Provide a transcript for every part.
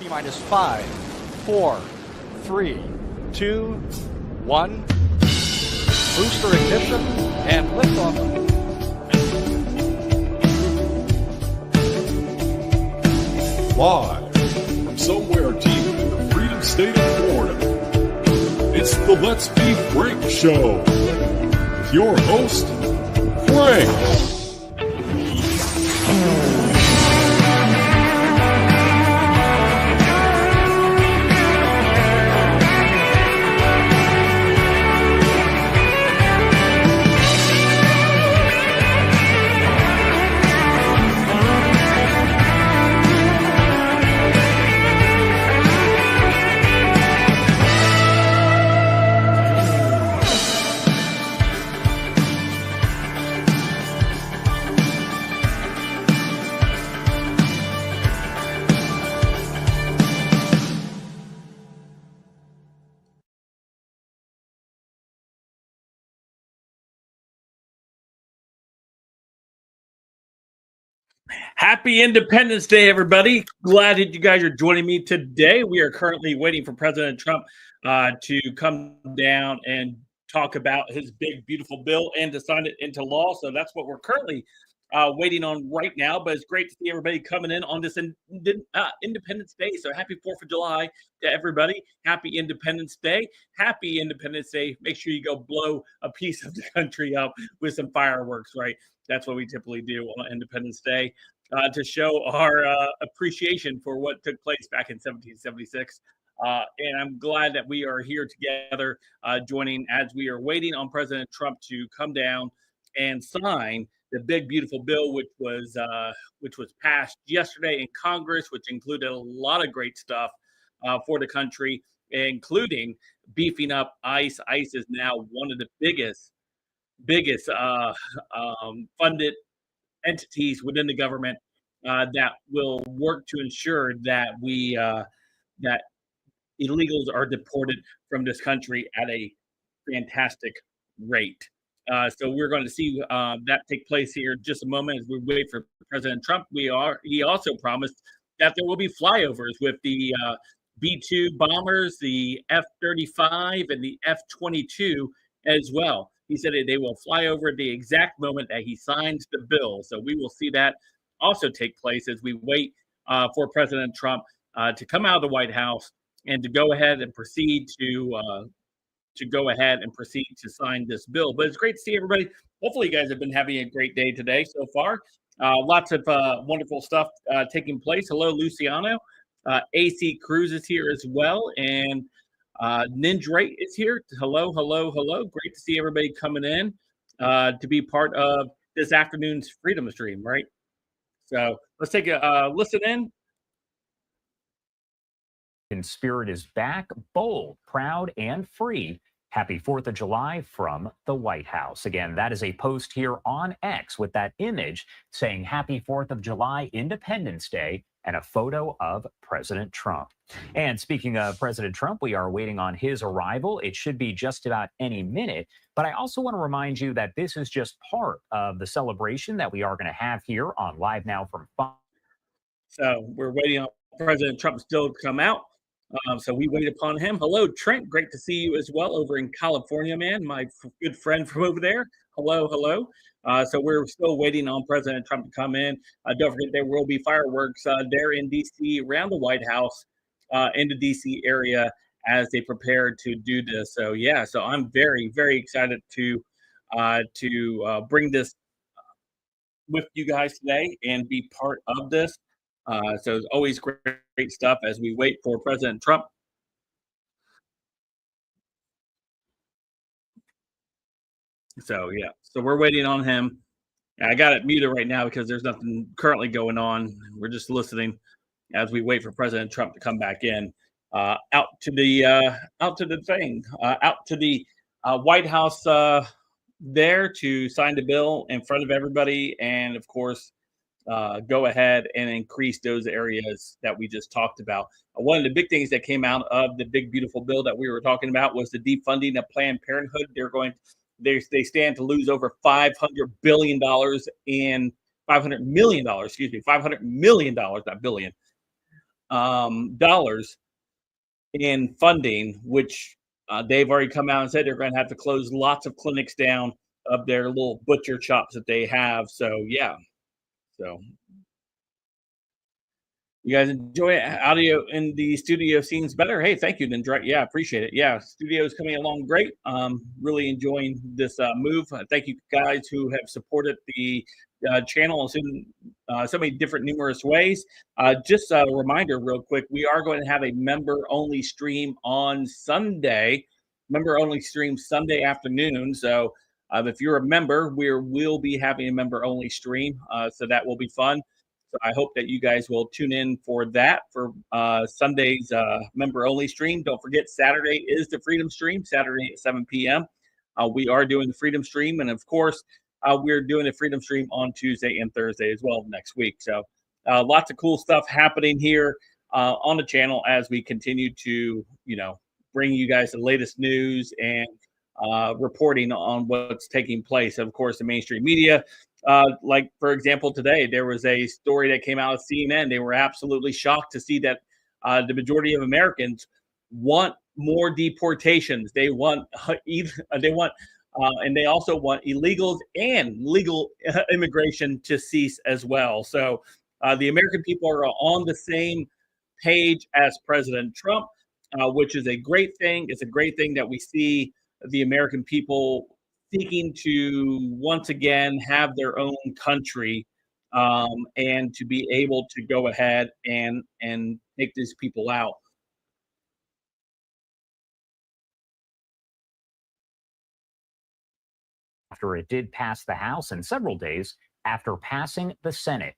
T-minus 5, 4, 3, 2, 1. Booster ignition and liftoff. Live from somewhere deep in the Freedom State of Florida, it's the Let's Be Frank Show with your host, Frank. Happy Independence Day, everybody. Glad that you guys are joining me today. We are currently waiting for President Trump to come down and talk about his big, beautiful bill and to sign it into law. So that's what we're currently waiting on right now. But it's great to see everybody coming in on this Independence Day. So happy 4th of July to everybody. Happy Independence Day. Happy Independence Day. Make sure you go blow a piece of the country up with some fireworks, right? That's what we typically do on Independence Day to show our appreciation for what took place back in 1776. And I'm glad that we are here together joining as we are waiting on President Trump to come down and sign the big, beautiful bill, which was passed yesterday in Congress, which included a lot of great stuff for the country, including beefing up ICE. ICE is now one of the biggest funded entities within the government that will work to ensure that that illegals are deported from this country at a fantastic rate. So we're going to see that take place here in just a moment as we wait for President Trump. He also promised that there will be flyovers with the B-2 bombers, the F-35, and the F-22 as well. He said they will fly over at the exact moment that he signs the bill. So we will see that also take place as we wait for President Trump to come out of the White House and to go ahead and proceed to sign this bill. But it's great to see everybody. Hopefully you guys have been having a great day today so far. Lots of wonderful stuff taking place. Hello, Luciano. AC Cruz is here as well. And Ninja is here. Hello. Great to see everybody coming in to be part of this afternoon's Freedom Stream, right? So let's take a listen in. Spirit is back, bold, proud, and free. Happy 4th of July from the White House. Again, that is a post here on X with that image saying Happy 4th of July, Independence Day, and a photo of President Trump. And speaking of President Trump, we are waiting on his arrival. It should be just about any minute. But I also want to remind you that this is just part of the celebration that we are going to have here on Live Now from Fox. So we're waiting on President Trump still to come out. So we wait upon him. Hello, Trent. Great to see you as well over in California, man. My good friend from over there. Hello. So we're still waiting on President Trump to come in. Don't forget there will be fireworks there in D.C. around the White House in the D.C. area as they prepare to do this. So yeah, so I'm very, very excited to bring this with you guys today and be part of this. So it's always great stuff as we wait for President Trump. So yeah, so we're waiting on him. I got it muted right now because there's nothing currently going on. We're just listening as we wait for President Trump to come back in, out to the White House there to sign the bill in front of everybody, and of course, go ahead and increase those areas that we just talked about. One of the big things that came out of the big, beautiful bill that we were talking about was the defunding of Planned Parenthood. They stand to lose over $500 billion in $500 million, not billion, dollars in funding, which they've already come out and said they're going to have to close lots of clinics down of their little butcher shops that they have. So yeah, so you guys enjoy it? Audio in the studio seems better. Hey, thank you. Then, yeah, appreciate it. Yeah, studio's coming along great. Really enjoying this move. Thank you guys who have supported the channel in so many different numerous ways. Just a reminder, real quick, we are going to have a member-only stream on Sunday. Member-only stream Sunday afternoon. So if you're a member, we'll be having a member-only stream. So that will be fun. So I hope that you guys will tune in for that for Sunday's member only stream. Don't forget, Saturday is the Freedom Stream, Saturday at 7 p.m. We are doing the Freedom Stream. And of course, we're doing the Freedom Stream on Tuesday and Thursday as well next week. So lots of cool stuff happening here on the channel as we continue to, bring you guys the latest news and reporting on what's taking place. Of course, the mainstream media. Like, for example, today there was a story that came out of CNN. They were absolutely shocked to see that the majority of Americans want more deportations. They want and they also want illegals and legal immigration to cease as well. So the American people are on the same page as President Trump, which is a great thing. It's a great thing that we see the American people seeking to once again have their own country, and to be able to go ahead and take these people out. After it did pass the House, and several days after passing the Senate.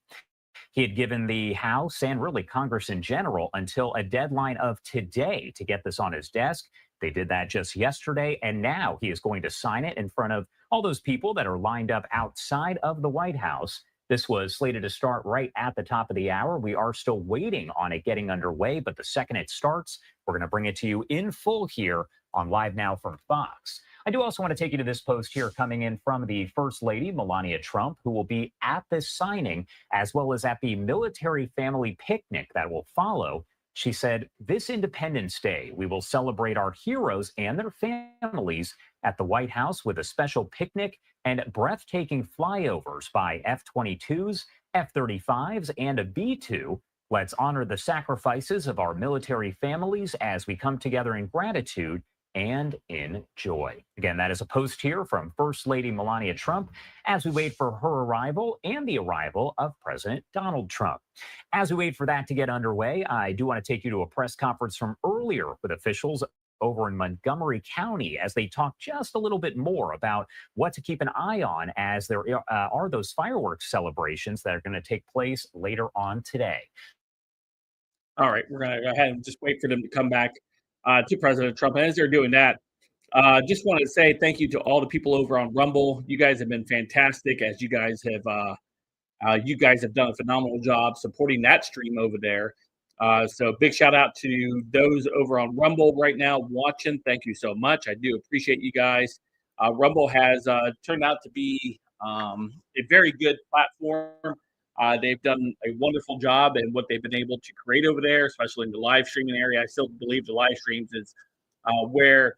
He had given the House and really Congress in general until a deadline of today to get this on his desk. They did that just yesterday, and now he is going to sign it in front of all those people that are lined up outside of the White House. This was slated to start right at the top of the hour. We are still waiting on it getting underway, but the second it starts, we're going to bring it to you in full here on Live Now from Fox. I do also want to take you to this post here coming in from the First Lady, Melania Trump, who will be at this signing, as well as at the military family picnic that will follow. She said, "This Independence Day, we will celebrate our heroes and their families at the White House with a special picnic and breathtaking flyovers by F-22s, F-35s, and a B-2. Let's honor the sacrifices of our military families as we come together in gratitude and in joy." Again, that is a post here from First Lady Melania Trump as we wait for her arrival and the arrival of President Donald Trump. As we wait for that to get underway, I do want to take you to a press conference from earlier with officials over in Montgomery County as they talk just a little bit more about what to keep an eye on as there are those fireworks celebrations that are going to take place later on today. All right, we're going to go ahead and just wait for them to come back to President Trump. And as they're doing that, just wanted to say thank you to all the people over on Rumble. You guys have been fantastic, as you guys have done a phenomenal job supporting that stream over there. So big shout out to those over on Rumble right now watching. Thank you so much. I do appreciate you guys. Rumble has turned out to be a very good platform. They've done a wonderful job in what they've been able to create over there, especially in the live streaming area. I still believe the live streams is where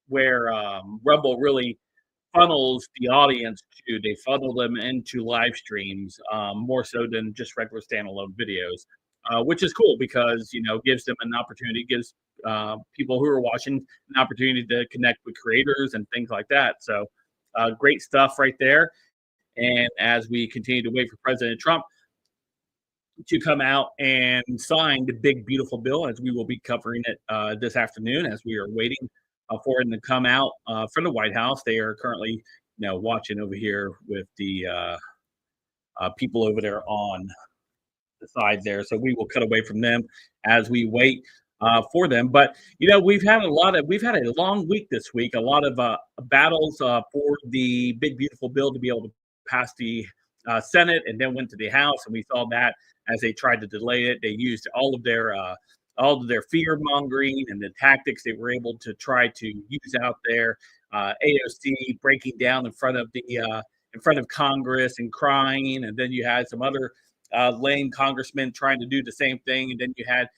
Rumble really funnels the audience to. They funnel them into live streams more so than just regular standalone videos, which is cool because gives them an opportunity, gives people who are watching an opportunity to connect with creators and things like that. So great stuff right there. And as we continue to wait for President Trump to come out and sign the big, beautiful bill, as we will be covering it this afternoon, as we are waiting for him to come out from the White House. They are currently, watching over here with the people over there on the side there. So we will cut away from them as we wait for them. But we've had a long week this week. A lot of battles for the big, beautiful bill to be able to pass the Senate, and then went to the House, and we saw that as they tried to delay it, they used all of their fear mongering and the tactics they were able to try to use out there. AOC breaking down in front of Congress and crying, and then you had some other lame congressmen trying to do the same thing. And then you had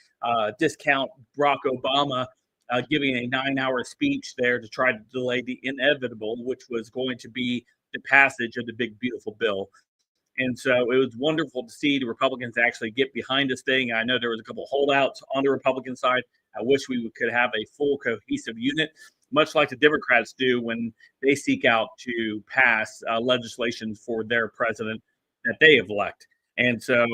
discount Barack Obama giving a 9-hour speech there to try to delay the inevitable, which was going to be the passage of the big, beautiful bill. And so it was wonderful to see the Republicans actually get behind this thing. I know there was a couple of holdouts on the Republican side. I wish we could have a full cohesive unit, much like the Democrats do when they seek out to pass legislation for their president that they have elected. And so,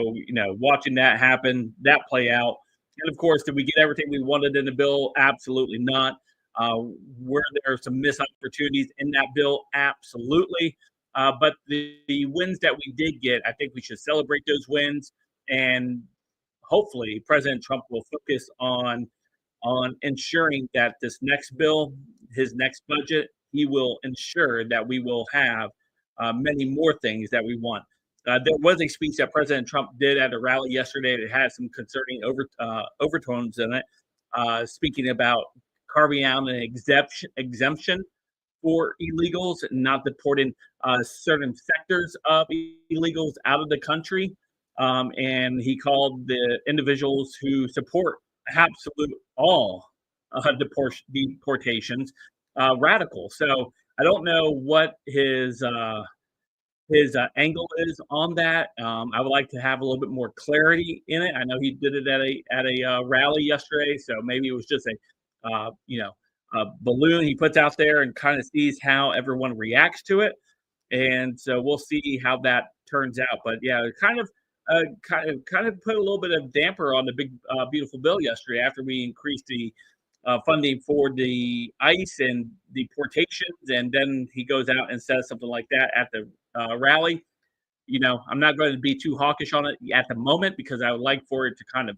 watching that happen, that play out. And of course, did we get everything we wanted in the bill? Absolutely not. Were there some missed opportunities in that bill? Absolutely. But the wins that we did get, I think we should celebrate those wins. And hopefully President Trump will focus on ensuring that this next bill, his next budget, he will ensure that we will have many more things that we want. There was a speech that President Trump did at a rally yesterday that had some concerning overtones in it, speaking about carving out an exemption for illegals, not deporting certain sectors of illegals out of the country. And he called the individuals who support absolute all deportations radical. So I don't know what his angle is on that. I would like to have a little bit more clarity in it. I know he did it at a rally yesterday, so maybe it was just a balloon he puts out there and kind of sees how everyone reacts to it. And so we'll see how that turns out. But yeah, it kind of put a little bit of damper on the big beautiful bill yesterday after we increased the funding for the ICE and deportations, and then he goes out and says something like that at the rally. I'm not going to be too hawkish on it at the moment because I would like for it to kind of,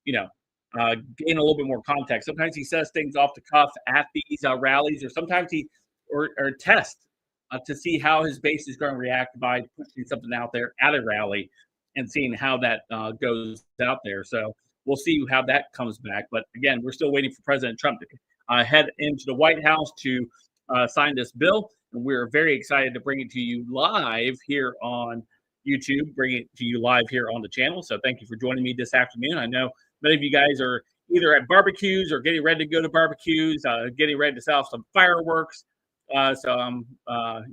gain a little bit more context. Sometimes he says things off the cuff at these rallies, or sometimes he or test to see how his base is going to react by pushing something out there at a rally and seeing how that goes out there. So we'll see how that comes back. But again, we're still waiting for President Trump to head into the White House to sign this bill. And we're very excited to bring it to you live here on YouTube, bring it to you live here on the channel. So thank you for joining me this afternoon. I know many of you guys are either at barbecues or getting ready to go to barbecues, getting ready to set off some fireworks. So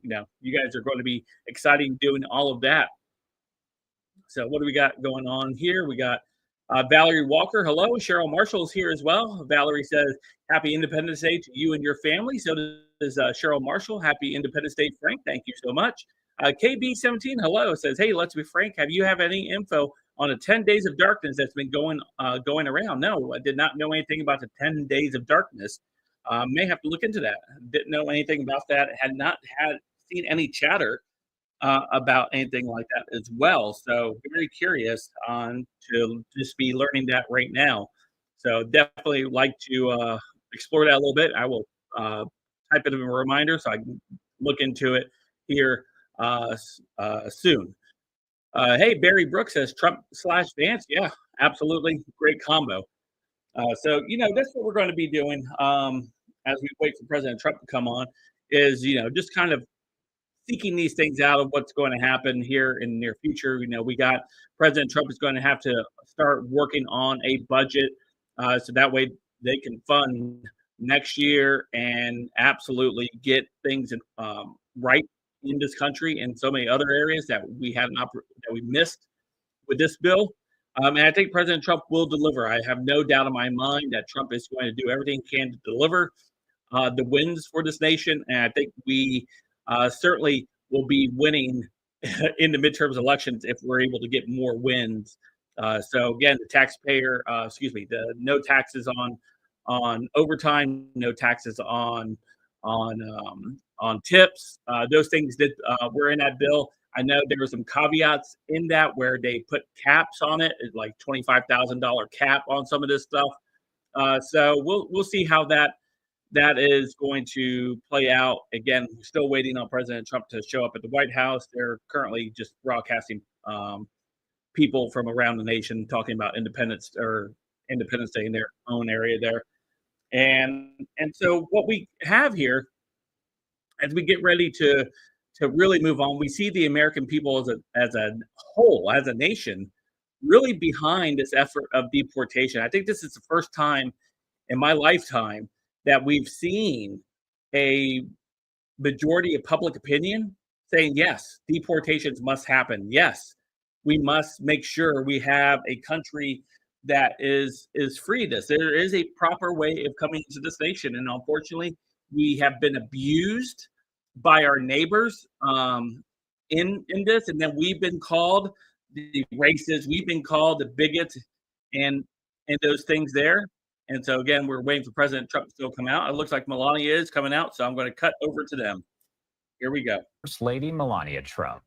you guys are going to be exciting doing all of that. So what do we got going on here? We got Valerie Walker. Hello. Cheryl Marshall's here as well. Valerie says, happy Independence Day to you and your family. So does Cheryl Marshall. Happy Independence Day, Frank. Thank you so much. KB17, hello, says, hey, let's be frank. Have you have any info on the 10 days of darkness that's been going around? No, I did not know anything about the 10 days of darkness. May have to look into that. Didn't know anything about that. Had not seen any chatter about anything like that as well. So very curious on to just be learning that right now. So definitely like to explore that a little bit. I will type it in a reminder so I can look into it here soon. Hey, Barry Brooks says Trump/Vance. Yeah, absolutely. Great combo. So, that's what we're going to be doing as we wait for President Trump to come on is, just kind of seeking these things out of what's going to happen here in the near future. We got President Trump is going to have to start working on a budget so that way they can fund next year and absolutely get things right in this country and so many other areas that we had that we missed with this bill. And I think President Trump will deliver. I have no doubt in my mind that Trump is going to do everything he can to deliver the wins for this nation. And I think we certainly will be winning in the midterms elections if we're able to get more wins. So again, the no taxes on overtime, no taxes on tips. Those things that were in that bill. I know there were some caveats in that where they put caps on it, like $25,000 cap on some of this stuff. So we'll see how that is going to play out. Again, we're still waiting on President Trump to show up at the White House. They're currently just broadcasting people from around the nation talking about Independence Day in their own area there. And so what we have here as we get ready to to really move on. We see the American people as a whole, as a nation, really behind this effort of deportation. I think this is the first time in my lifetime that we've seen a majority of public opinion saying, yes, deportations must happen. Yes, we must make sure we have a country that is free. There is a proper way of coming into this nation, and unfortunately, we have been abused by our neighbors in this, and then we've been called the racists, we've been called the bigots, and those things there. And so again, we're waiting for President Trump to still come out. It looks like Melania is coming out, so I'm going to cut over to them. Here we go. First Lady Melania Trump.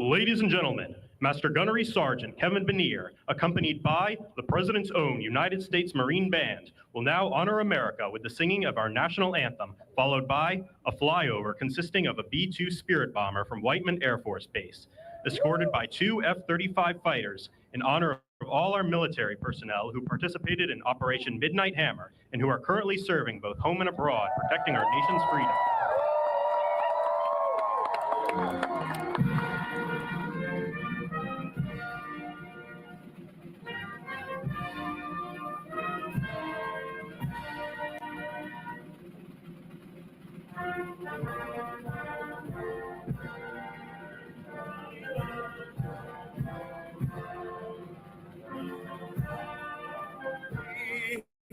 Ladies and gentlemen, Master Gunnery Sergeant Kevin Benier, accompanied by the President's own United States Marine Band, will now honor America with the singing of our national anthem, followed by a flyover consisting of a B-2 Spirit bomber from Whiteman Air Force Base, escorted by 2 F-35 fighters in honor of all our military personnel who participated in Operation Midnight Hammer and who are currently serving both home and abroad, protecting our nation's freedom.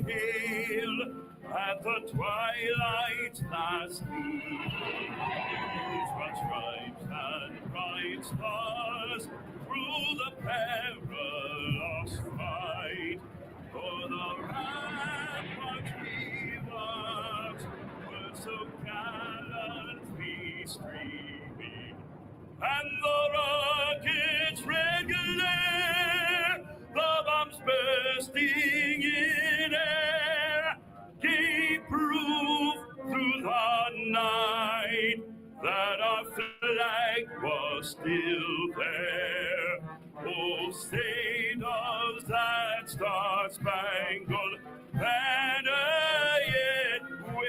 Hail at the twilight last noon, what stripes and bright stars through the perilous fight, for the ramparts we watched were so gallantly streaming, and the rockets regular, the bombs bursting in air, gave proof through the night that our flag was still there. Oh, say does that star-spangled banner yet wave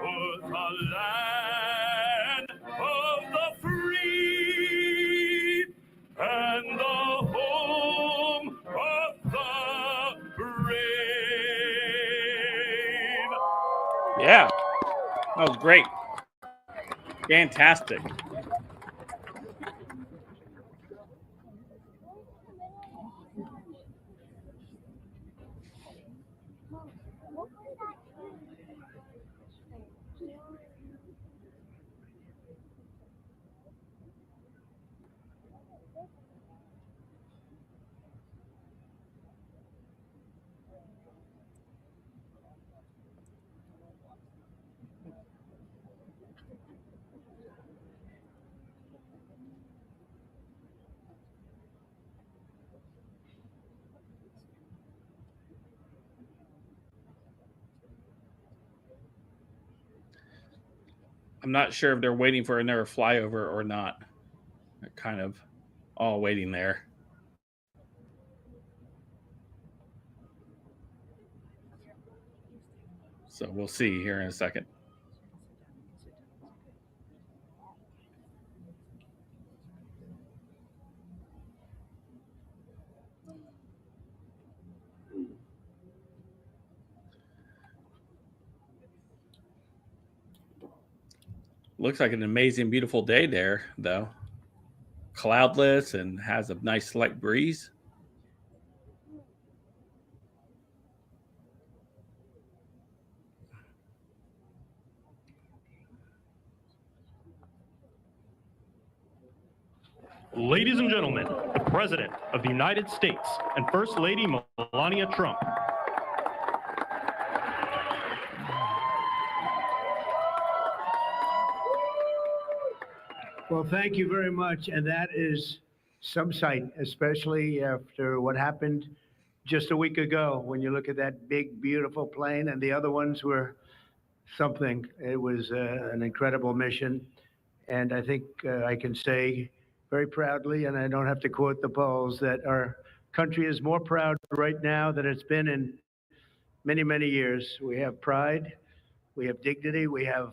o'er the land of the free and the home of the brave. Yeah. Oh, great. Fantastic. I'm not sure if they're waiting for another flyover or not. They're kind of all waiting there. So we'll see here in a second. Looks like an amazing, beautiful day there, though. Cloudless and has a nice slight breeze. Ladies and gentlemen, the President of the United States and First Lady Melania Trump. Well, thank you very much. And that is some sight, especially after what happened just a week ago when you look at that big, beautiful plane, and the other ones were something. It was an incredible mission. And I think I can say very proudly, and I don't have to quote the polls, that our country is more proud right now than it's been in many, many years. We have pride, we have dignity, we have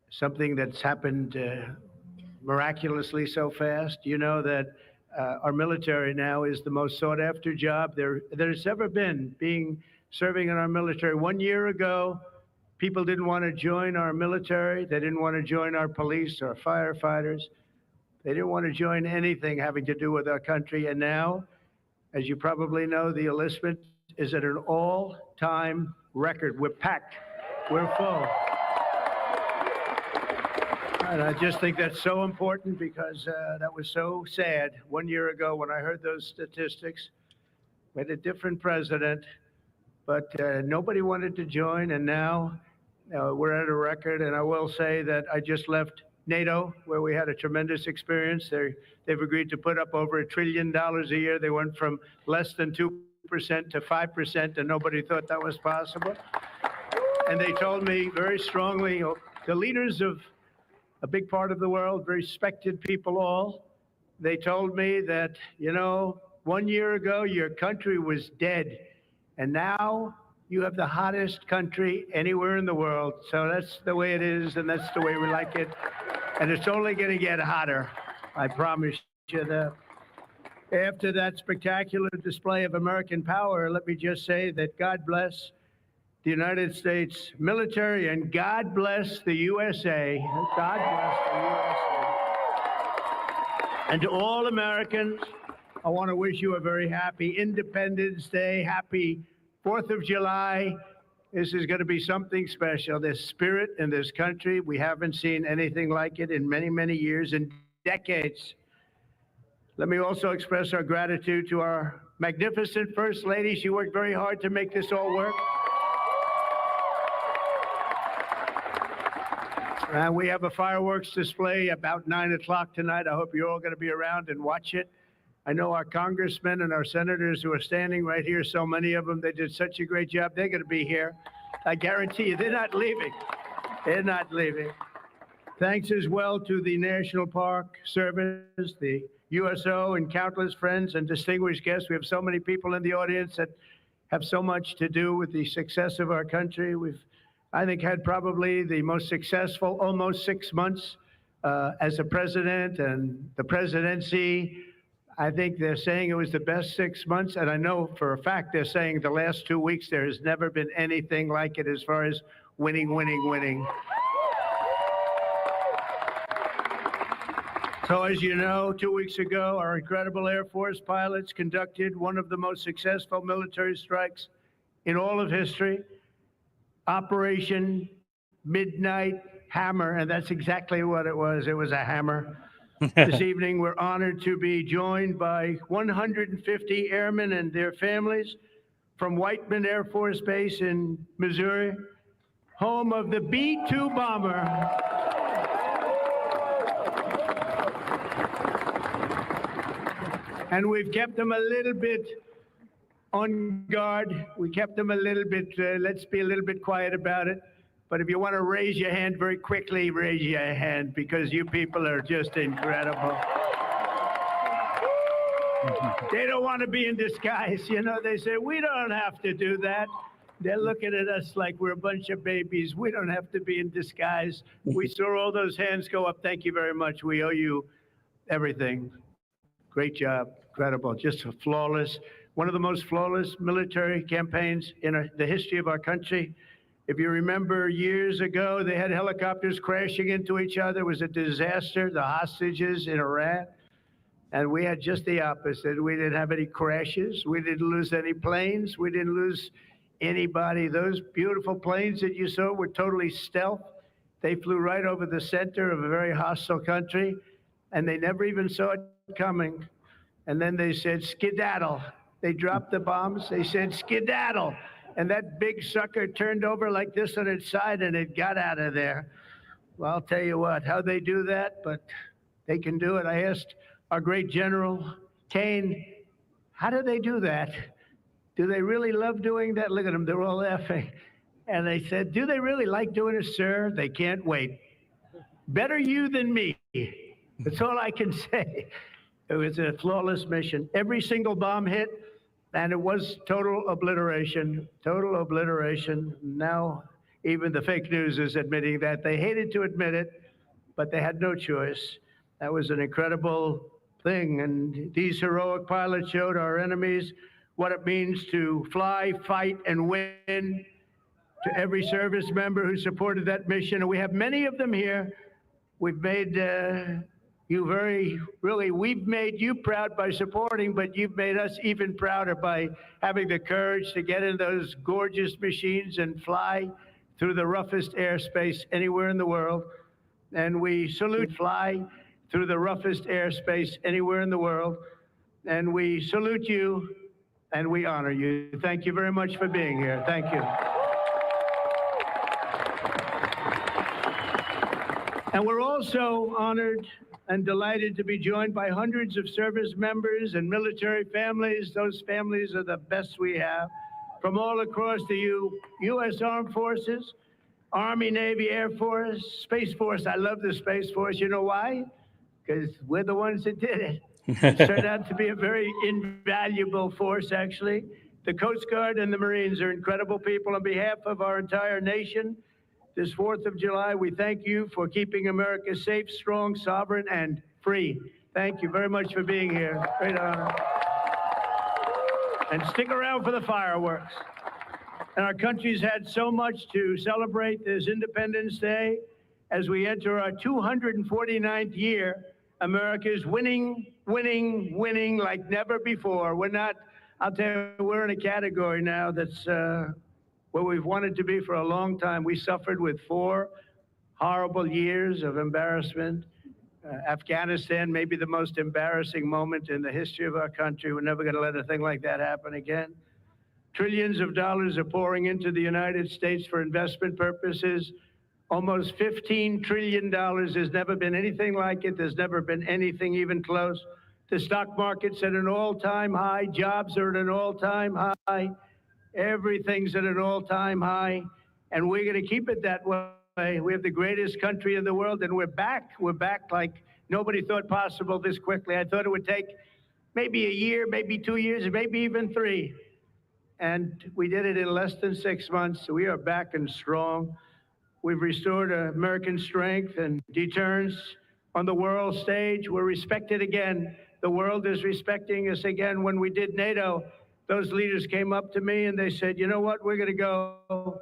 something that's happened miraculously so fast. You know that our military now is the most sought after job there's ever been, serving in our military. 1 year ago, people didn't want to join our military. They didn't want to join our police or firefighters. They didn't want to join anything having to do with our country. And now, as you probably know, the enlistment is at an all-time record. We're packed. We're full. And I just think that's so important because that was so sad 1 year ago when I heard those statistics. We had a different president, but nobody wanted to join. And now we're at a record. And I will say that I just left NATO, where we had a tremendous experience. They've agreed to put up over $1 trillion a year. They went from less than 2% to 5%, and nobody thought that was possible. And they told me very strongly, the leaders of a big part of the world, very respected people all, they told me that, 1 year ago, your country was dead, and now you have the hottest country anywhere in the world. So that's the way it is, and that's the way we like it. And it's only going to get hotter. I promise you that. After that spectacular display of American power, let me just say that God bless the United States military and God bless the USA. God bless the USA. And to all Americans, I want to wish you a very happy Independence Day, happy 4th of July. This is going to be something special. This spirit in this country, we haven't seen anything like it in many, many years and decades. Let me also express our gratitude to our magnificent First Lady. She worked very hard to make this all work. We have a fireworks display about 9 o'clock tonight. I hope you're all going to be around and watch it. I know our congressmen and our senators who are standing right here, so many of them, they did such a great job. They're going to be here. I guarantee you, they're not leaving. They're not leaving. Thanks as well to the National Park Service, the USO, and countless friends and distinguished guests. We have so many people in the audience that have so much to do with the success of our country. We've, I think, had probably the most successful almost 6 months as a president and the presidency. I think they're saying it was the best 6 months, and I know for a fact they're saying the last 2 weeks there has never been anything like it as far as winning, winning, winning. So as you know, 2 weeks ago, our incredible Air Force pilots conducted one of the most successful military strikes in all of history, Operation Midnight Hammer, and that's exactly what it was. It was a hammer. This evening, we're honored to be joined by 150 airmen and their families from Whiteman Air Force Base in Missouri, home of the B-2 bomber. And we've kept them a little bit on guard. We kept them a little bit, let's be a little bit quiet about it. But if you want to raise your hand very quickly, raise your hand, because you people are just incredible. They don't want to be in disguise. They say, we don't have to do that. They're looking at us like we're a bunch of babies. We don't have to be in disguise. We saw all those hands go up. Thank you very much. We owe you everything. Great job. Incredible. Just flawless. One of the most flawless military campaigns in the history of our country. If you remember years ago, they had helicopters crashing into each other. It was a disaster, the hostages in Iran. And we had just the opposite. We didn't have any crashes. We didn't lose any planes. We didn't lose anybody. Those beautiful planes that you saw were totally stealth. They flew right over the center of a very hostile country, and they never even saw it coming. And then they said, skedaddle. They dropped the bombs. They said, skedaddle. And that big sucker turned over like this on its side, and it got out of there. Well, I'll tell you what, how they do that, but they can do it. I asked our great General Kane, how do they do that? Do they really love doing that? Look at them, they're all laughing. And they said, do they really like doing it, sir? They can't wait. Better you than me. That's all I can say. It was a flawless mission. Every single bomb hit, and it was total obliteration, total obliteration. Now, even the fake news is admitting that. They hated to admit it, but they had no choice. That was an incredible thing. And these heroic pilots showed our enemies what it means to fly, fight, and win. To every service member who supported that mission, and we have many of them here, we've made we've made you proud by supporting, but you've made us even prouder by having the courage to get in those gorgeous machines and fly through the roughest airspace anywhere in the world. And we salute fly through the roughest airspace anywhere in the world. And we salute you and we honor you. Thank you very much for being here. Thank you. And we're also honored and delighted to be joined by hundreds of service members and military families. Those families are the best we have from all across the U.S. Armed Forces, Army, Navy, Air Force, Space Force. I love the Space Force. You know why? Because we're the ones that did it. It turned out to be a very invaluable force, actually. The Coast Guard and the Marines are incredible people. On behalf of our entire nation, this 4th of July, we thank you for keeping America safe, strong, sovereign, and free. Thank you very much for being here. Great honor. And stick around for the fireworks. And our country's had so much to celebrate this Independence Day. As we enter our 249th year, America is winning, winning, winning like never before. We're not, I'll tell you, we're in a category now that's where we've wanted to be for a long time. We suffered with 4 horrible years of embarrassment. Afghanistan may be the most embarrassing moment in the history of our country. We're never going to let a thing like that happen again. Trillions of dollars are pouring into the United States for investment purposes. Almost $15 trillion. There's never been anything like it. There's never been anything even close. The stock market's at an all-time high. Jobs are at an all-time high. Everything's at an all-time high, and we're going to keep it that way. We have the greatest country in the world, and we're back. We're back like nobody thought possible this quickly. I thought it would take maybe a year, maybe 2 years, maybe even 3. And we did it in less than 6 months. So we are back and strong. We've restored American strength and deterrence on the world stage. We're respected again. The world is respecting us again. When we did NATO, those leaders came up to me and they said, you know what, we're going to go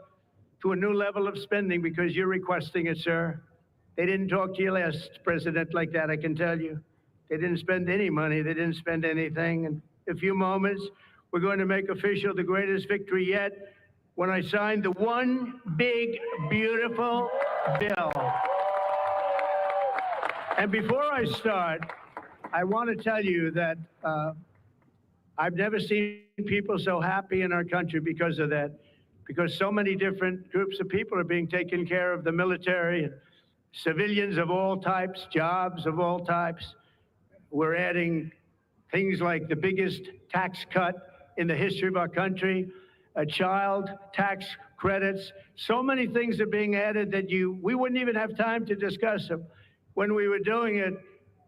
to a new level of spending because you're requesting it, sir. They didn't talk to you last president like that, I can tell you. They didn't spend any money. They didn't spend anything. In a few moments, we're going to make official the greatest victory yet when I signed the one big, beautiful bill. And before I start, I want to tell you that I've never seen people so happy in our country because of that, because so many different groups of people are being taken care of, the military, and civilians of all types, jobs of all types. We're adding things like the biggest tax cut in the history of our country, child tax credits. So many things are being added that we wouldn't even have time to discuss them. When we were doing it,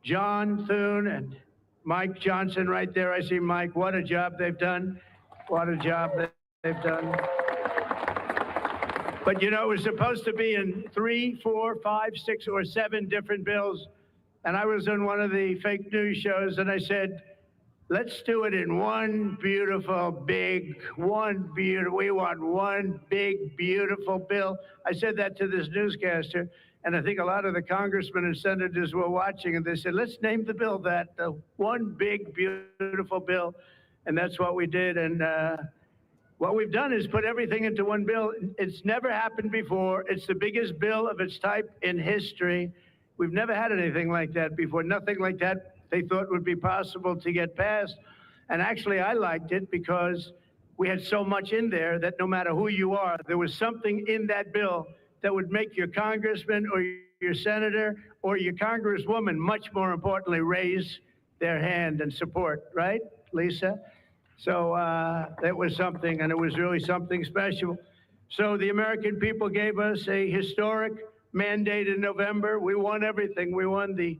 John Thune and Mike Johnson right there, I see Mike, what a job they've done. What a job they've done. But you know, it was supposed to be in 3, 4, 5, 6, or 7 different bills. And I was on one of the fake news shows and I said, let's do it in one beautiful, big, we want one big, beautiful bill. I said that to this newscaster, and I think a lot of the congressmen and senators were watching, and they said, let's name the bill that, the one big, beautiful bill. And that's what we did. And what we've done is put everything into one bill. It's never happened before. It's the biggest bill of its type in history. We've never had anything like that before. Nothing like that they thought would be possible to get passed. And actually, I liked it because we had so much in there that no matter who you are, there was something in that bill that would make your congressman or your senator or your congresswoman, much more importantly, raise their hand and support, right, Lisa? So that was something, and it was really something special. So the American people gave us a historic mandate in November. We won everything. We won the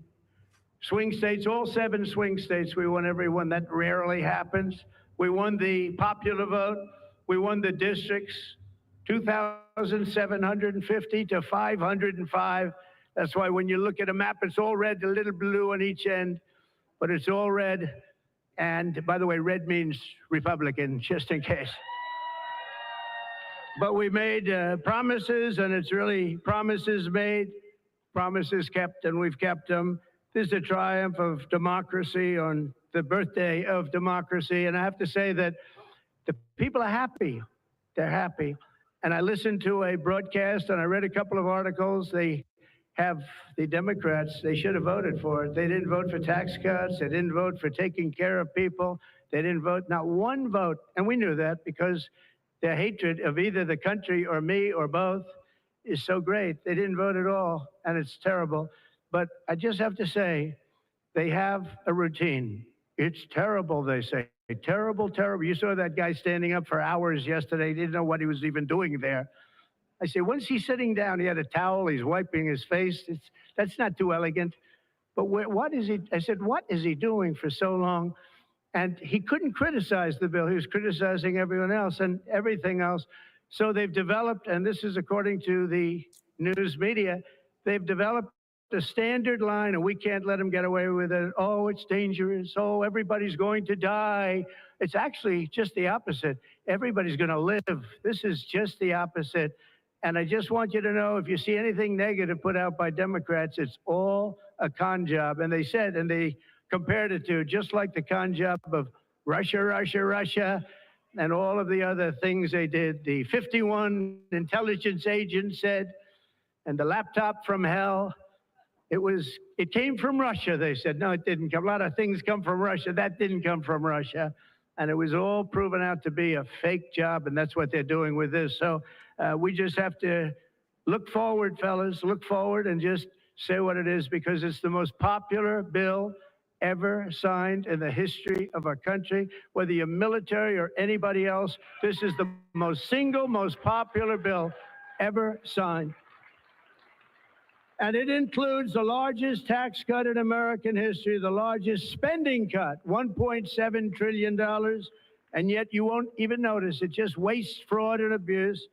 swing states, all 7 swing states. We won every one. That rarely happens. We won the popular vote. We won the districts, 2,750 to 505. That's why when you look at a map, it's all red, a little blue on each end, but it's all red. And by the way, red means Republican, just in case. But we made promises, and it's really promises made, promises kept, and we've kept them. This is a triumph of democracy on the birthday of democracy. And I have to say that the people are happy. They're happy. And I listened to a broadcast, and I read a couple of articles. They have the Democrats, they should have voted for it. They didn't vote for tax cuts. They didn't vote for taking care of people. They didn't vote, not one vote. And we knew that because their hatred of either the country or me or both is so great. They didn't vote at all, and it's terrible. But I just have to say, they have a routine. It's terrible, they say. Terrible, terrible. You saw that guy standing up for hours yesterday. He didn't know what he was even doing there. I said, when's he sitting down? He had a towel. He's wiping his face. That's not too elegant. But what is he? I said, what is he doing for so long? And he couldn't criticize the bill. He was criticizing everyone else and everything else. So they've developed, and this is according to the news media, they've developed a standard line, and we can't let them get away with it. Oh, it's dangerous. Oh, everybody's going to die. It's actually just the opposite. Everybody's going to live. This is just the opposite. And I just want you to know, if you see anything negative put out by Democrats, it's all a con job. And they said, and they compared it to just like the con job of Russia, Russia, Russia, and all of the other things they did. The 51 intelligence agents said, and the laptop from hell, it came from Russia, they said. No, it didn't come. A lot of things come from Russia. That didn't come from Russia. And it was all proven out to be a fake job, and that's what they're doing with this. So we just have to look forward, fellas, look forward and just say what it is, because it's the most popular bill ever signed in the history of our country. Whether you're military or anybody else, this is the most popular bill ever signed. And it includes the largest tax cut in American history, the largest spending cut, $1.7 trillion. And yet you won't even notice it. Just waste, fraud, and abuse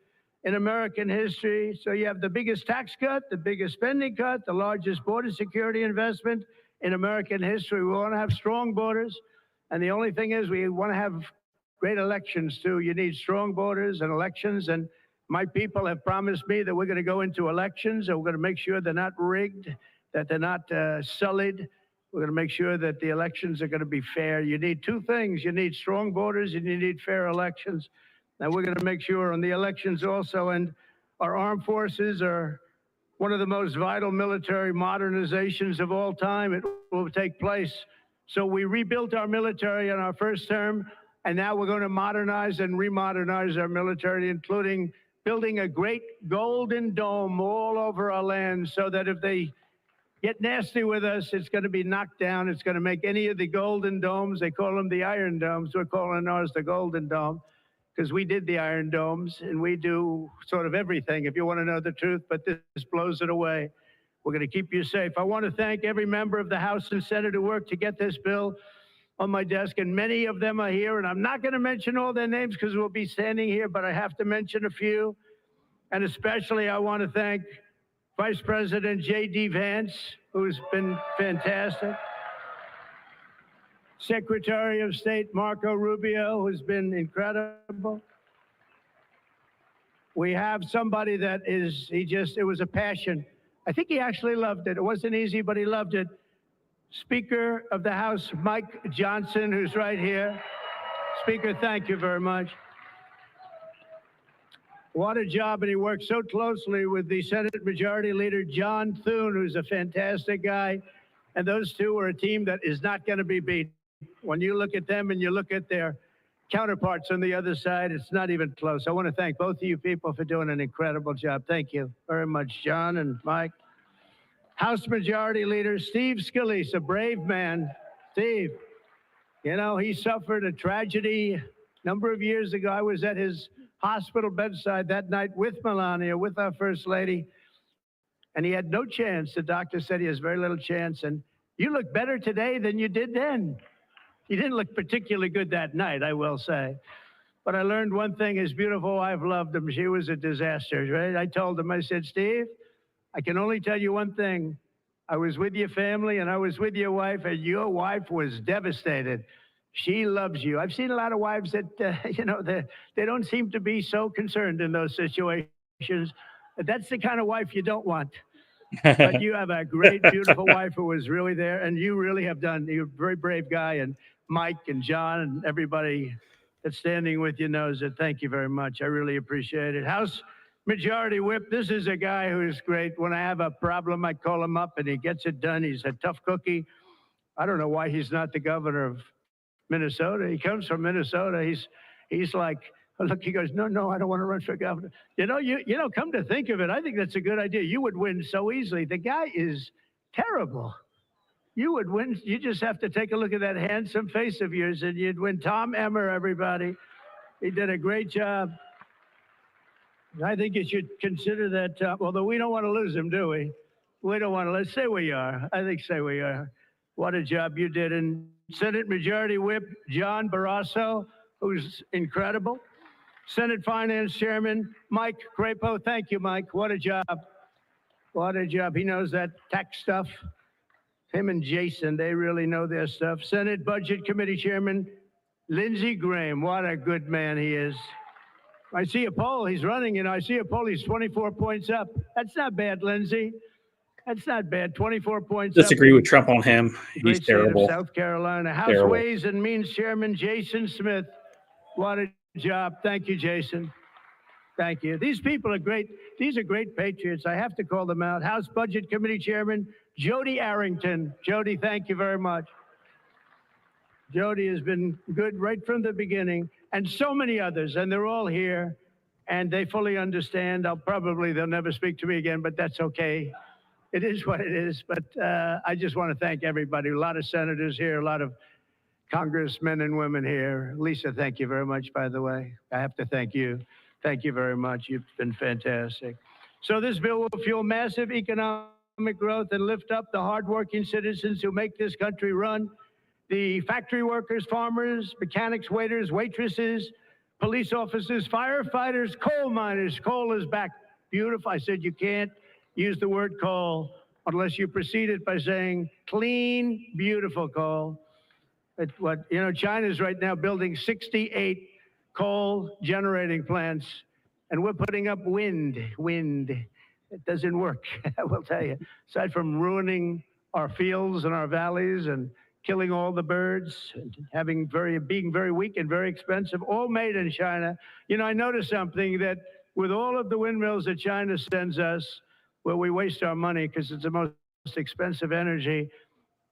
in American history. So you have the biggest tax cut, the biggest spending cut, the largest border security investment in American history. We want to have strong borders. And the only thing is, we want to have great elections, too. You need strong borders and elections. And my people have promised me that we're going to go into elections and we're going to make sure they're not rigged, that they're not sullied. We're going to make sure that the elections are going to be fair. You need 2 things. You need strong borders and you need fair elections. And we're going to make sure on the elections also. And our armed forces are one of the most vital military modernizations of all time. It will take place. So we rebuilt our military in our first term, and now we're going to modernize and remodernize our military, including building a great golden dome all over our land, so that if they get nasty with us, it's going to be knocked down. It's going to make any of the golden domes, they call them the iron domes, we're calling ours the golden dome, because we did the iron domes, and we do sort of everything, if you want to know the truth, but this blows it away. We're going to keep you safe. I want to thank every member of the House and Senate who worked to get this bill on my desk, and many of them are here, and I'm not going to mention all their names because we'll be standing here, but I have to mention a few. And especially I want to thank Vice President J.D. Vance, who's been fantastic. Secretary of State Marco Rubio, who's been incredible. We have somebody that it was a passion. I think he actually loved it. It wasn't easy, but he loved it. Speaker of the House, Mike Johnson, who's right here. Speaker, thank you very much. What a job, and he worked so closely with the Senate Majority Leader, John Thune, who's a fantastic guy. And those two are a team that is not going to be beat. When you look at them and you look at their counterparts on the other side, it's not even close. I want to thank both of you people for doing an incredible job. Thank you very much, John and Mike. House Majority Leader Steve Scalise, a brave man. Steve, you know, he suffered a tragedy a number of years ago. I was at his hospital bedside that night with Melania, with our First Lady, and he had no chance. The doctor said he has very little chance, and you look better today than you did then. You didn't look particularly good that night, I will say. But I learned one thing, his beautiful wife loved him. She was a disaster, right? I told him, I said, Steve, I can only tell you one thing. I was with your family and I was with your wife, and your wife was devastated. She loves you. I've seen a lot of wives that, they don't seem to be so concerned in those situations. That's the kind of wife you don't want. But you have a great, beautiful wife who was really there, and you really have done. You're a very brave guy, and Mike and John and everybody that's standing with you knows it. Thank you very much. I really appreciate it. House Majority Whip, this is a guy who's great. When I have a problem, I call him up, and he gets it done. He's a tough cookie. I don't know why he's not the governor of Minnesota. He comes from Minnesota. He's like, look, he goes, no, I don't want to run for governor. You know, come to think of it, I think that's a good idea. You would win so easily. The guy is terrible. You would win. You just have to take a look at that handsome face of yours, and you'd win. Tom Emmer, everybody. He did a great job. I think you should consider that, although we don't want to lose him, do we? We don't want to. Let's say we are. I think say we are. What a job you did. And Senate Majority Whip John Barrasso, who's incredible. Senate Finance Chairman Mike Crapo. Thank you, Mike. What a job. What a job. He knows that tax stuff. Him and Jason, they really know their stuff. Senate Budget Committee Chairman Lindsey Graham. What a good man he is. I see a poll. He's running, and I see a poll. He's 24 points up. That's not bad, Lindsey. That's not bad. 24 points Disagree up. with Trump on him. He's terrible. South Carolina. House Terrible. Ways and Means Chairman Jason Smith. What a job. Thank you, Jason. Thank you. These people are great. These are great patriots. I have to call them out. House Budget Committee Chairman Jody Arrington. Jody, thank you very much. Jody has been good right from the beginning, and so many others, and they're all here, and they fully understand. They'll never speak to me again, but that's okay. It is what it is. But I just want to thank everybody. A lot of senators here, a lot of congressmen and women here. Lisa, thank you very much, by the way. I have to thank you. Thank you very much. You've been fantastic. So this bill will fuel massive economic growth and lift up the hardworking citizens who make this country run. The factory workers, farmers, mechanics, waiters, waitresses, police officers, firefighters, coal miners. Coal is back. Beautiful. I said you can't use the word coal unless you precede it by saying clean, beautiful coal. China's right now building 68 coal generating plants, and we're putting up wind. It doesn't work, I will tell you. Aside from ruining our fields and our valleys and killing all the birds, and being very weak and very expensive, all made in China. I noticed something, that with all of the windmills that China sends us, where we waste our money because it's the most expensive energy,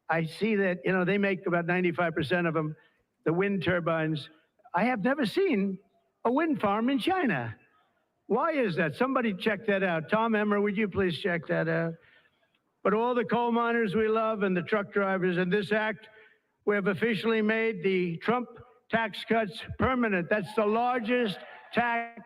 I see that, they make about 95% of them, the wind turbines. I have never seen a wind farm in China. Why is that? Somebody check that out. Tom Emmer, would you please check that out? But all the coal miners we love and the truck drivers, in this act, we have officially made the Trump tax cuts permanent. That's the largest tax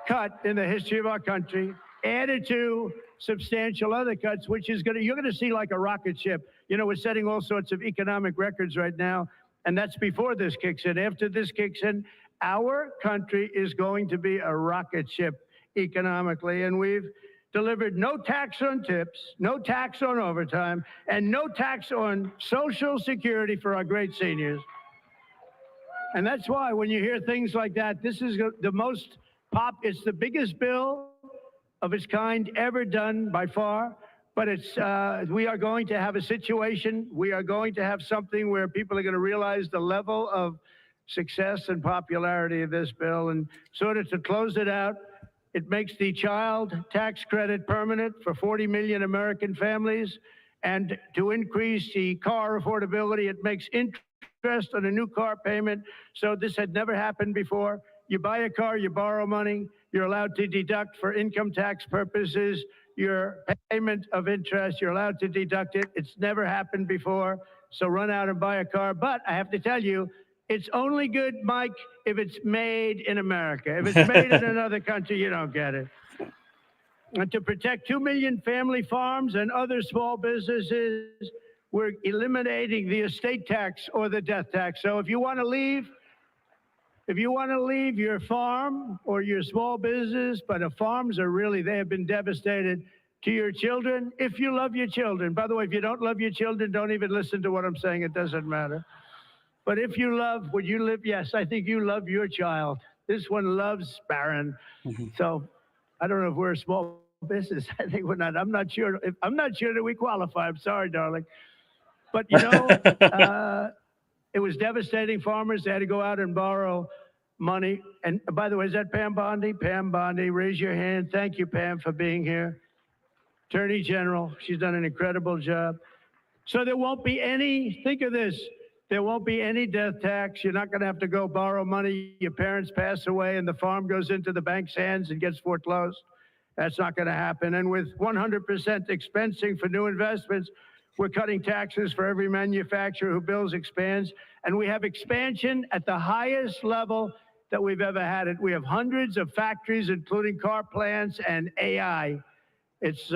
cut in the history of our country, added to substantial other cuts, which is you're going to see like a rocket ship. We're setting all sorts of economic records right now, and that's before this kicks in. After this kicks in, our country is going to be a rocket ship economically, and we've delivered no tax on tips, no tax on overtime, and no tax on Social Security for our great seniors. And that's why when you hear things like that, this is the most it's the biggest bill of its kind ever done by far. But we are going to have a situation, we are going to have something where people are going to realize the level of success and popularity of this bill. And sort of to close it out, it makes the child tax credit permanent for 40 million American families. And to increase the car affordability, it makes interest on a new car payment. So this had never happened before. You buy a car, you borrow money, you're allowed to deduct for income tax purposes your payment of interest. You're allowed to deduct it. It's never happened before. So run out and buy a car. But I have to tell you, it's only good, Mike, if it's made in America. If it's made in another country, you don't get it. And to protect 2 million family farms and other small businesses, we're eliminating the estate tax or the death tax. So if you want to leave your farm or your small business, but the farms are really, they have been devastated, to your children, if you love your children. By the way, if you don't love your children, don't even listen to what I'm saying. It doesn't matter. But if you love, would you live? Yes, I think you love your child. This one loves Barron. So I don't know if we're a small business. I think we're not. I'm not sure that we qualify. I'm sorry, darling. But, you know, it was devastating. Farmers, they had to go out and borrow money. And by the way, is that Pam Bondi? Pam Bondi, raise your hand. Thank you, Pam, for being here. Attorney General, she's done an incredible job. So there won't be any, think of this, there won't be any death tax. You're not going to have to go borrow money. Your parents pass away and the farm goes into the bank's hands and gets foreclosed. That's not going to happen. And with 100% expensing for new investments, we're cutting taxes for every manufacturer who builds, expands. And we have expansion at the highest level that we've ever had it. We have hundreds of factories, including car plants and AI. It's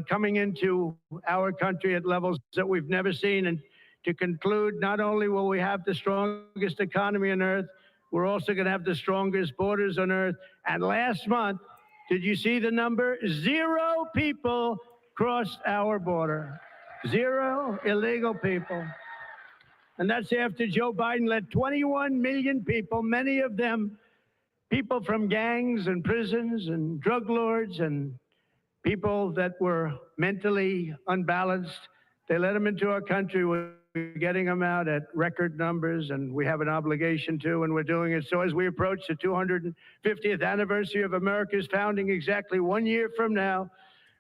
coming into our country at levels that we've never seen. And to conclude, not only will we have the strongest economy on earth, we're also going to have the strongest borders on earth. And last month, did you see the number? 0 people crossed our border. 0 illegal people. And that's after Joe Biden let 21 million people, many of them people from gangs and prisons and drug lords and people that were mentally unbalanced, they let them into our country. We're getting them out at record numbers, and we have an obligation to, and we're doing it. So as we approach the 250th anniversary of America's founding exactly 1 year from now,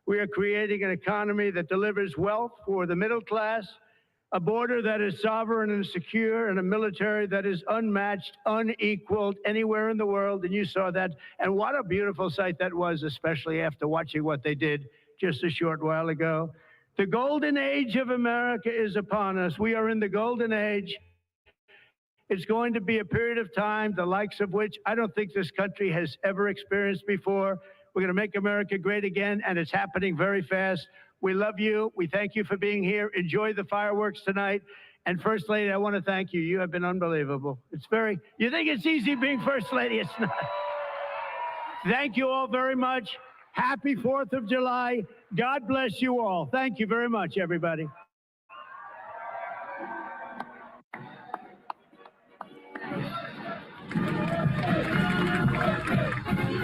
we are creating an economy that delivers wealth for the middle class, a border that is sovereign and secure, and a military that is unmatched, unequaled anywhere in the world. And you saw that. And what a beautiful sight that was, especially after watching what they did just a short while ago. The golden age of America is upon us. We are in the golden age. It's going to be a period of time, the likes of which I don't think this country has ever experienced before. We're going to make America great again, and it's happening very fast. We love you. We thank you for being here. Enjoy the fireworks tonight. And First Lady, I want to thank you. You have been unbelievable. You think it's easy being First Lady? It's not. Thank you all very much. Happy 4th of July. God bless you all. Thank you very much, everybody.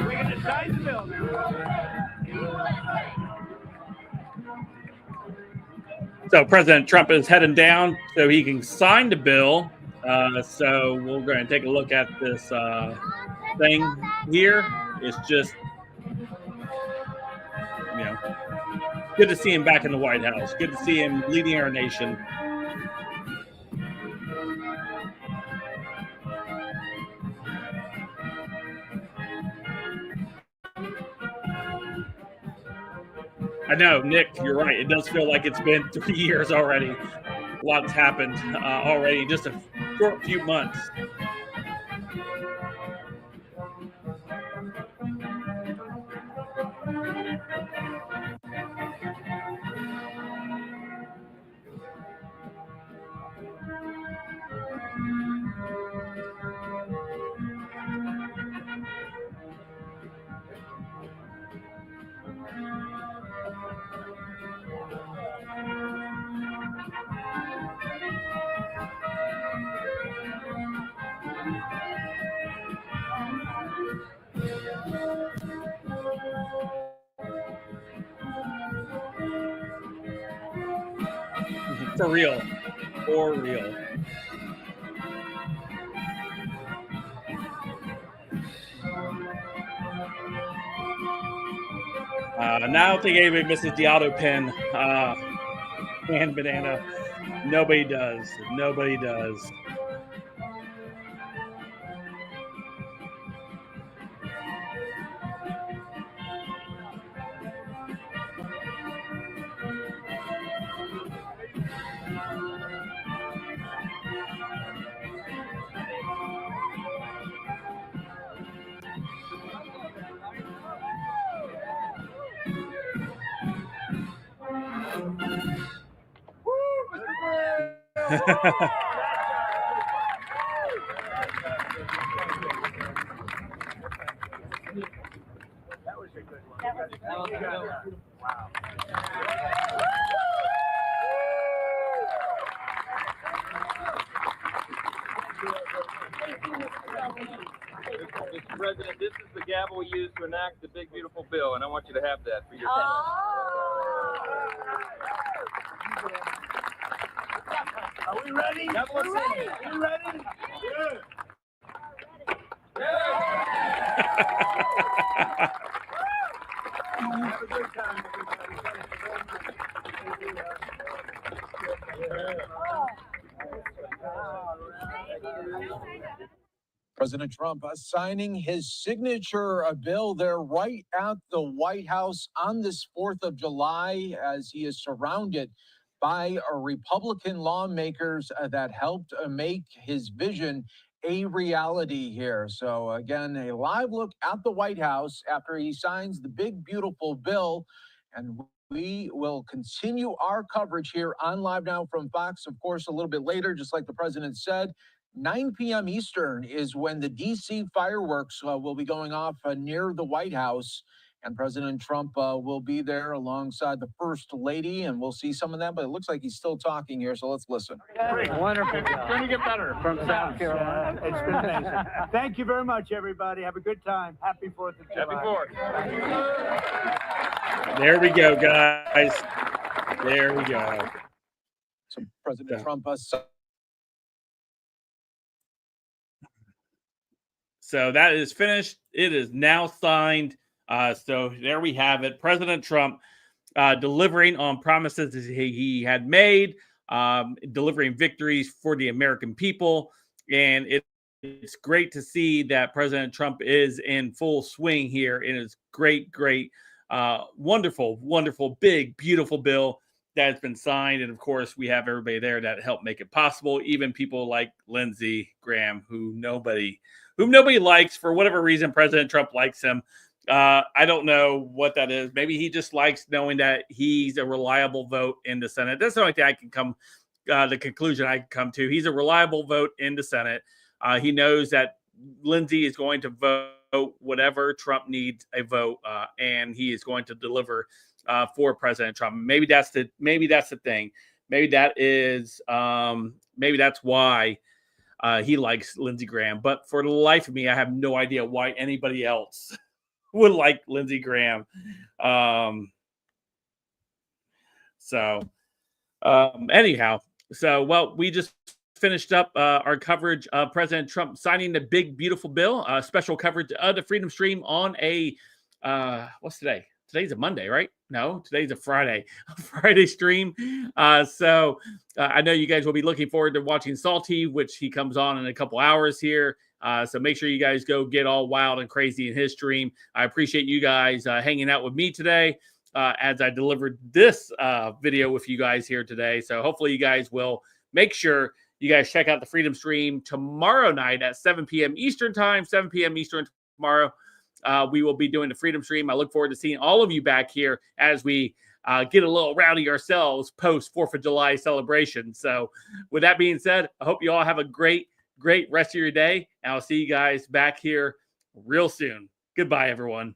We're going to sign the bill now. So President Trump is heading down so he can sign the bill. So we're going to take a look at this thing here. It's just, good to see him back in the White House. Good to see him leading our nation. I know, Nick, you're right. It does feel like it's been 3 years already. A lot's happened already in just a short few months. For real. For real. Now I don't think anybody misses the auto pin. And banana. Nobody does. Nobody does. That was a good one. Wow. Mr. President, this is the gavel we use to enact the big, beautiful bill, and I want you to have that for yourself. Are we ready? We're ready. Are you ready? Good. Have a good time, President Trump signing his signature bill there right at the White House on this 4th of July as he is surrounded by Republican lawmakers that helped make his vision a reality here. So again, a live look at the White House after he signs the big, beautiful bill. And we will continue our coverage here on Live Now from Fox, of course, a little bit later, just like the president said. 9 p.m. Eastern is when the D.C. fireworks will be going off near the White House. And President Trump will be there alongside the First Lady, and we'll see some of that. But it looks like he's still talking here, so let's listen. Great. Wonderful. It's going to get better from South Carolina. It's been amazing. Thank you very much, everybody. Have a good time. Happy 4th of July. Happy 4th. There we go, guys. There we go. So President Trump So that is finished. It is now signed. So there we have it. President Trump delivering on promises that he had made, delivering victories for the American people. And it's great to see that President Trump is in full swing here. And it's great, wonderful, wonderful, big, beautiful bill that has been signed. And of course, we have everybody there that helped make it possible. Even people like Lindsey Graham, whom nobody likes for whatever reason. President Trump likes him. I don't know what that is. Maybe he just likes knowing that he's a reliable vote in the Senate. That's the only thing I can come the conclusion I can come to. He's a reliable vote in the Senate. He knows that Lindsey is going to vote whatever Trump needs a vote, and he is going to deliver for President Trump. Maybe that's the thing. Maybe that is maybe that's why he likes Lindsey Graham. But for the life of me, I have no idea why anybody else would like Lindsey Graham. Anyhow, well, we just finished up our coverage of President Trump signing the big, beautiful bill. Special coverage of the Freedom Stream on a what's today? Today's a Monday, right? No, today's a Friday. Friday stream. So I know you guys will be looking forward to watching Salty, which he comes on in a couple hours here. So make sure you guys go get all wild and crazy in his stream. I appreciate you guys hanging out with me today as I delivered this video with you guys here today. So hopefully you guys will make sure you guys check out the Freedom Stream tomorrow night at 7 p.m. Eastern time, 7 p.m. Eastern tomorrow. We will be doing the Freedom Stream. I look forward to seeing all of you back here as we get a little rowdy ourselves post 4th of July celebration. So with that being said, I hope you all have a great rest of your day. And I'll see you guys back here real soon. Goodbye, everyone.